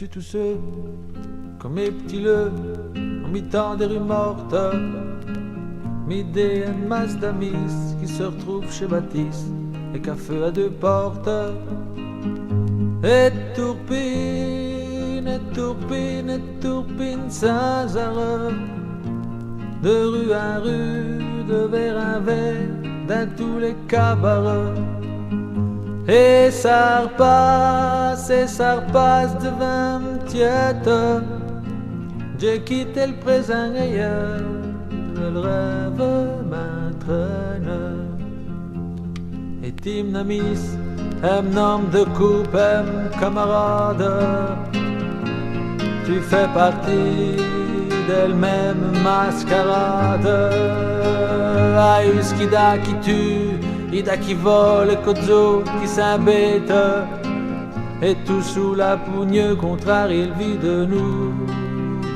suis tous ceux, comme mes petits leux, en mi-temps des rues mortes, midi et masse d'amis qui se retrouvent chez Baptiste, et qu'à feu à deux portes. Et tourpine, et tourpine, et tourpine sans arrêt, de rue à rue, de verre à verre, dans tous les cabarets. Et ça repasse devant tiète. J'ai quitté le présent ailleurs, le rêve m'entraîne. Et Tim Namis, homme de coupe, camarade, tu fais partie d'elle-même mascarade. Aïskida qui tue, Ida qui vole, et Kozo qui s'embête, et tout sous la pougne contraire, il vit de nous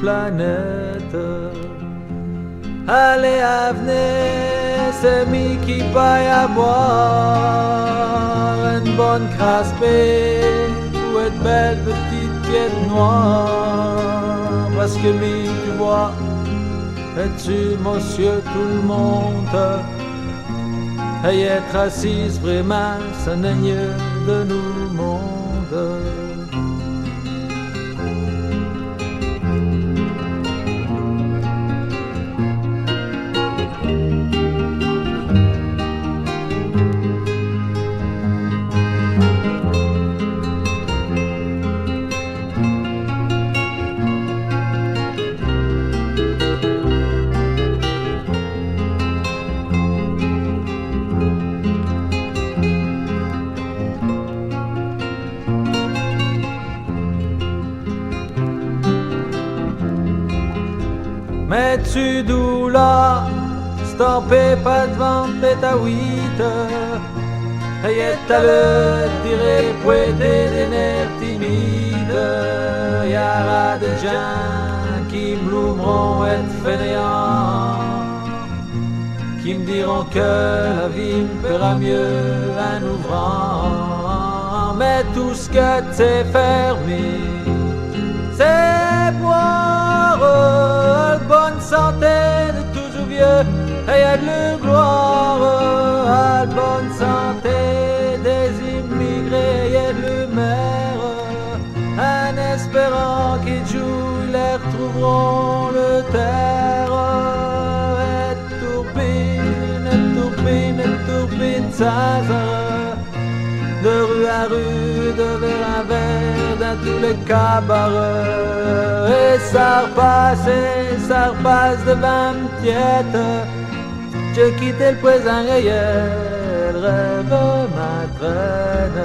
planète. Allez, venez, c'est mi qui paille à boire une bonne crasse pour être belle petite pièce noire, parce que lui, tu vois, es-tu monsieur tout le monde, et être assise vraiment, ça n'est de nous monde. Mais tu d'où là, stampé pas devant ta 8, et t'as le tiré poêté des nerfs timides. Y'aura des gens qui m'loueront être fainéants, qui me diront que la vie me fera mieux en ouvrant. Mais tout ce que t'es fermé, c'est boire, bonne santé de toujours vieux, et y'a de la gloire, bonne santé des immigrés, y'a de l'humeur, en espérant qu'ils jouent, ils les retrouveront le terre. Et tourpine, et tourpine, et tourpine sans arrêt, de rue à rue, de verre à verre, dans tous les cabarets. Et ça repasse devant me tiète. J'ai quitté le présent ailleurs, le rêve m'entraîne.